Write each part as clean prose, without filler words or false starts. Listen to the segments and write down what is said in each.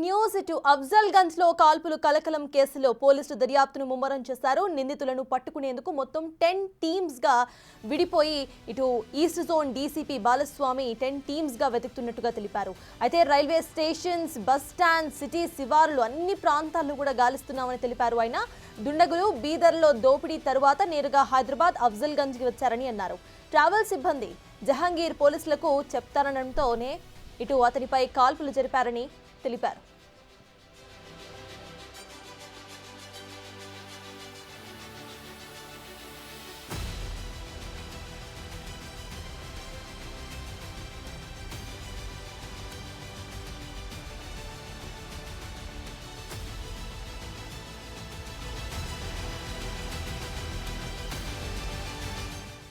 News ఇటు అఫ్జల్గంజ్ లో కాల్పులు కలకలం కేసులో పోలీసులు దర్యాప్తును ముమ్మరం చేశారు. నిందితులను పట్టుకునేందుకు మొత్తం 10 టీమ్స్ గా విడిపోయి ఇటు east zone DCP Balaswamy 10 teams గా వెతుకుతున్నట్టుగా తెలిపారు. అయితే railway stations, bus stand, city శివారులు అన్ని ప్రాంతాలను కూడా గాలిస్తున్నామని తెలిపారు. ఆయన దుండగులు బీదర్లో దోపిడీ తరువాత నేరుగా హైదరాబాద్ అఫ్జల్గంజ్ కి వచ్చారని అన్నారు. ట్రావెల్ సిబ్బంది జహాంగీర్ పోలీసులకు చెప్తారనడంతోనే ఇటు అతనిపై కాల్పులు జరిపారని తెలిపారు.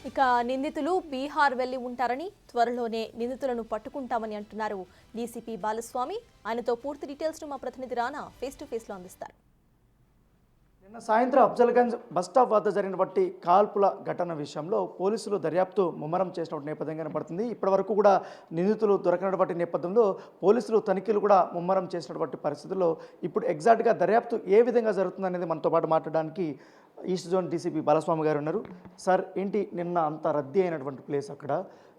ఇక నిందితులు బీహార్ వెళ్లి ఉంటారని, త్వరలోనే నిందితులను పట్టుకుంటామని అంటున్నారు డీసీపీ బాలస్వామి. ఆయనతో పూర్తి డీటెయిల్స్ మా ప్రతినిధి రానా ఫేస్ టు ఫేస్ లో అందిస్తారు. నిన్న సాయంత్రం అఫ్జల్గంజ్ బస్టాప్ వద్ద జరిగినటువంటి కాల్పుల ఘటన విషయంలో పోలీసులు దర్యాప్తు ముమ్మరం చేసినటువంటి నేపథ్యం కనబడుతుంది. ఇప్పటివరకు కూడా నిందితులు దొరకనటువంటి నేపథ్యంలో పోలీసులు తనిఖీలు కూడా ముమ్మరం చేసినటువంటి పరిస్థితుల్లో ఇప్పుడు ఎగ్జాక్ట్గా దర్యాప్తు ఏ విధంగా జరుగుతుందనేది మనతో పాటు మాట్లాడడానికి ఈస్ట్ జోన్ డీసీపీ బాలస్వామి గారు ఉన్నారు. సార్, ఏంటి నిన్న అంత రద్దీ అయినటువంటి ప్లేస్? అక్కడ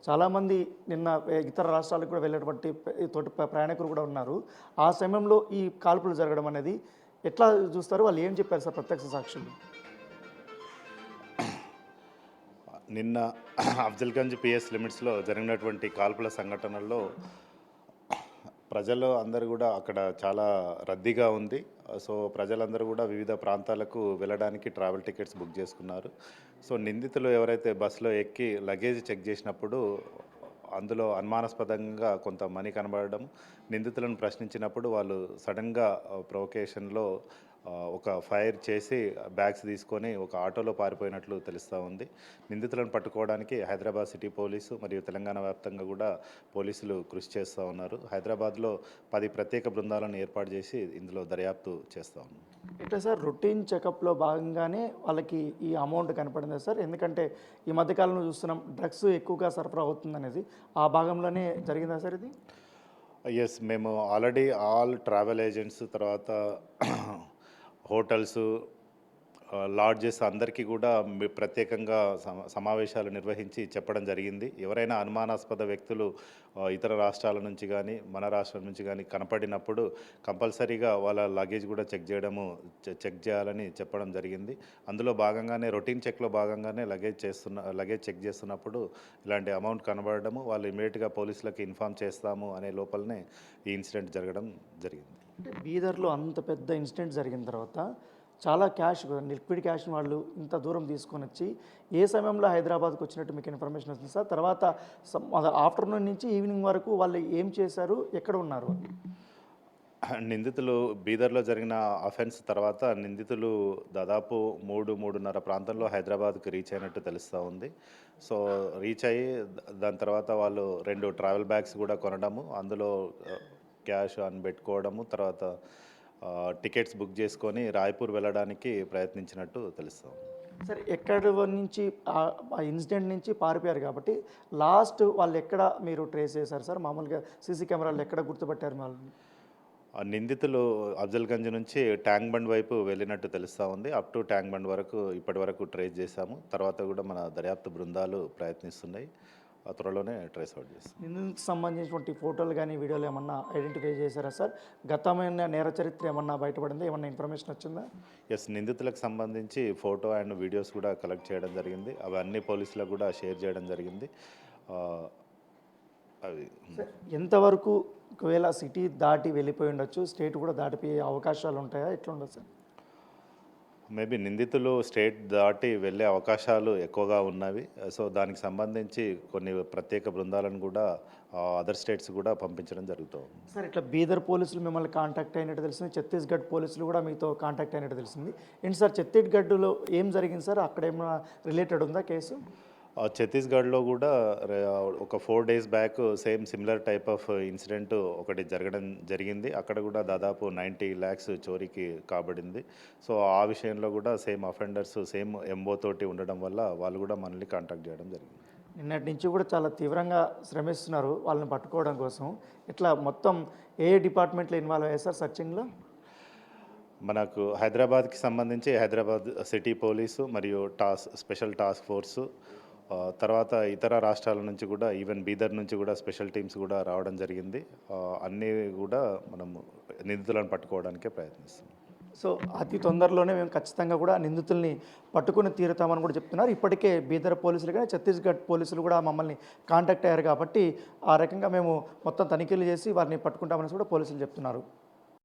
చాలామంది నిన్న ఇతర రాష్ట్రాలకు కూడా వెళ్ళేటువంటి తోటి ప్రయాణికులు కూడా ఉన్నారు. ఆ సమయంలో ఈ కాల్పులు జరగడం అనేది ఎట్లా చూస్తారు? వాళ్ళు ఏం చెప్పారు సార్ ప్రత్యక్ష సాక్షులు? నిన్న అఫ్జల్గంజ్ పిఎస్ లిమిట్స్లో జరిగినటువంటి కాల్పుల సంఘటనల్లో ప్రజలు అందరూ కూడా అక్కడ చాలా రద్దీగా ఉంది. సో ప్రజలందరూ కూడా వివిధ ప్రాంతాలకు వెళ్ళడానికి ట్రావెల్ టికెట్స్ బుక్ చేసుకున్నారు. సో నిందితులు ఎవరైతే బస్సులో ఎక్కి లగేజ్ చెక్ చేసినప్పుడు అందులో అనుమానాస్పదంగా కొంత మనీ కనబడడం, నిందితులను ప్రశ్నించినప్పుడు వాళ్ళు సడన్గా ప్రొవకేషన్లో ఒక ఫైర్ చేసి బ్యాగ్స్ తీసుకొని ఒక ఆటోలో పారిపోయినట్లు తెలుస్తూ ఉంది. నిందితులను పట్టుకోవడానికి హైదరాబాద్ సిటీ పోలీసు మరియు తెలంగాణ వ్యాప్తంగా కూడా పోలీసులు కృషి చేస్తూ ఉన్నారు. హైదరాబాద్లో 10 ప్రత్యేక బృందాలను ఏర్పాటు చేసి ఇందులో దర్యాప్తు చేస్తూ ఉన్నారు. ఇట్లా సార్ రొటీన్ చెకప్లో భాగంగానే వాళ్ళకి ఈ అమౌంట్ కనపడిందా సార్? ఎందుకంటే ఈ మధ్యకాలంలో చూస్తున్నాం డ్రగ్స్ ఎక్కువగా సరఫరా అవుతుందనేది, ఆ భాగంలోనే జరిగిందా సార్ ఇది? ఎస్, మేము ఆల్రెడీ ఆల్ ట్రావెల్ ఏజెంట్స్, తర్వాత హోటల్స్, లాడ్జెస్ అందరికీ కూడా ప్రత్యేకంగా సమావేశాలు నిర్వహించి చెప్పడం జరిగింది. ఎవరైనా అనుమానాస్పద వ్యక్తులు ఇతర రాష్ట్రాల నుంచి కానీ మన రాష్ట్రం నుంచి కానీ కనపడినప్పుడు కంపల్సరీగా వాళ్ళ లగేజ్ కూడా చెక్ చేయాలని చెప్పడం జరిగింది. అందులో భాగంగానే రొటీన్ చెక్లో భాగంగానే లగేజ్ చెక్ చేస్తున్నప్పుడు ఇలాంటి అమౌంట్ కనబడము, వాళ్ళు ఇమీడియట్గా పోలీసులకు ఇన్ఫామ్ చేస్తాము అనే లోపలనే ఈ ఇన్సిడెంట్ జరగడం జరిగింది. అంటే బీదర్లో అంత పెద్ద ఇన్సిడెంట్ జరిగిన తర్వాత చాలా క్యాష్, లిక్విడ్ క్యాష్ని వాళ్ళు ఇంత దూరం తీసుకొని వచ్చి ఏ సమయంలో హైదరాబాద్కి వచ్చినట్టు మీకు ఇన్ఫర్మేషన్ వస్తుంది సార్? తర్వాత ఆఫ్టర్నూన్ నుంచి ఈవినింగ్ వరకు వాళ్ళు ఏం చేశారు, ఎక్కడ ఉన్నారు? నిందితులు బీదర్లో జరిగిన అఫెన్స్ తర్వాత నిందితులు దాదాపు 3-3:30 ప్రాంతంలో హైదరాబాద్కి రీచ్ అయినట్టు తెలుస్తూ ఉంది. సో రీచ్ అయ్యి దాని తర్వాత వాళ్ళు 2 ట్రావెల్ బ్యాగ్స్ కూడా కొనడము, అందులో క్యాష్ అని పెట్టుకోవడము, తర్వాత టికెట్స్ బుక్ చేసుకొని రాయ్పూర్ వెళ్ళడానికి ప్రయత్నించినట్టు తెలుస్తాం. సరే, ఎక్కడి నుంచి ఆ ఇన్సిడెంట్ నుంచి పారిపోయారు కాబట్టి లాస్ట్ వాళ్ళు ఎక్కడ మీరు ట్రేస్ చేశారు సార్? మామూలుగా సీసీ కెమెరాలు ఎక్కడ గుర్తుపట్టారు వాళ్ళని? నిందితులు అఫ్జల్గంజ్ నుంచి ట్యాంక్ బండ్ వైపు వెళ్ళినట్టు తెలుస్తూ ఉంది. అప్ టు ట్యాంక్ బండ్ వరకు ఇప్పటి వరకు ట్రేస్ చేశాము. తర్వాత కూడా మన దర్యాప్తు బృందాలు ప్రయత్నిస్తున్నాయి. త్వరలోనే ట్రేస్ అవుట్ చేస్తాం. నిందితులకు సంబంధించినటువంటి ఫోటోలు కానీ వీడియోలు ఏమన్నా ఐడెంటిఫై చేశారా సార్? గతమైన నేర చరిత్ర ఏమన్నా బయటపడిందా? ఏమన్నా ఇన్ఫర్మేషన్ వచ్చిందా? ఎస్, నిందితులకు సంబంధించి ఫోటో అండ్ వీడియోస్ కూడా కలెక్ట్ చేయడం జరిగింది. అవి అన్ని పోలీసులకు కూడా షేర్ చేయడం జరిగింది. అవి ఎంతవరకు ఒకవేళ సిటీ దాటి వెళ్ళిపోయి ఉండొచ్చు, స్టేట్ కూడా దాటిపోయే అవకాశాలు ఉంటాయా? ఎట్లా ఉండదు సార్? మేబీ నిందితులు స్టేట్ దాటి వెళ్ళే అవకాశాలు ఎక్కువగా ఉన్నవి. సో దానికి సంబంధించి కొన్ని ప్రత్యేక బృందాలను కూడా అదర్ స్టేట్స్ కూడా పంపించడం జరుగుతుంది. సార్, ఇట్లా బీదర్ పోలీసులు మిమ్మల్ని కాంటాక్ట్ అయినట్టు తెలిసింది, ఛత్తీస్గఢ్ పోలీసులు కూడా మీతో కాంటాక్ట్ అయినట్టు తెలిసింది. ఏంటి సార్ ఛత్తీస్గఢ్లో ఏం జరిగింది సార్? అక్కడ ఏమైనా రిలేటెడ్ ఉందా కేసు? ఛత్తీస్గఢ్లో కూడా ఒక 4 days back same similar type of incident ఒకటి జరిగింది. అక్కడ కూడా దాదాపు 90 lakhs చోరీకి కాబడింది. సో ఆ విషయంలో కూడా సేమ్ అఫెండర్స్ సేమ్ ఎంఓ తోటి ఉండడం వల్ల వాళ్ళు కూడా మనల్ని కాంటాక్ట్ చేయడం జరిగింది. నిన్నటి నుంచి కూడా చాలా తీవ్రంగా శ్రమిస్తున్నారు వాళ్ళని పట్టుకోవడం కోసం. ఇట్లా మొత్తం ఏ డిపార్ట్మెంట్లో ఇన్వాల్వ్ అయ్యారు సార్ సర్చింగ్లో? మనకు హైదరాబాద్కి సంబంధించి హైదరాబాద్ సిటీ పోలీసు మరియు స్పెషల్ టాస్క్ ఫోర్సు, తర్వాత ఇతర రాష్ట్రాల నుంచి కూడా ఈవెన్ బీదర్ నుంచి కూడా స్పెషల్ టీమ్స్ కూడా రావడం జరిగింది. అన్నీ కూడా మనము నిందితులను పట్టుకోవడానికే ప్రయత్నిస్తున్నాం. సో అతి తొందరలోనే మేము ఖచ్చితంగా కూడా నిందితుల్ని పట్టుకుని తీరుతామని కూడా చెప్తున్నారు. ఇప్పటికే బీదర్ పోలీసులు కానీ ఛత్తీస్గఢ్ పోలీసులు కూడా మమ్మల్ని కాంటాక్ట్ అయ్యారు కాబట్టి ఆ రకంగా మేము మొత్తం తనిఖీలు చేసి వారిని పట్టుకుంటామని కూడా పోలీసులు చెప్తున్నారు.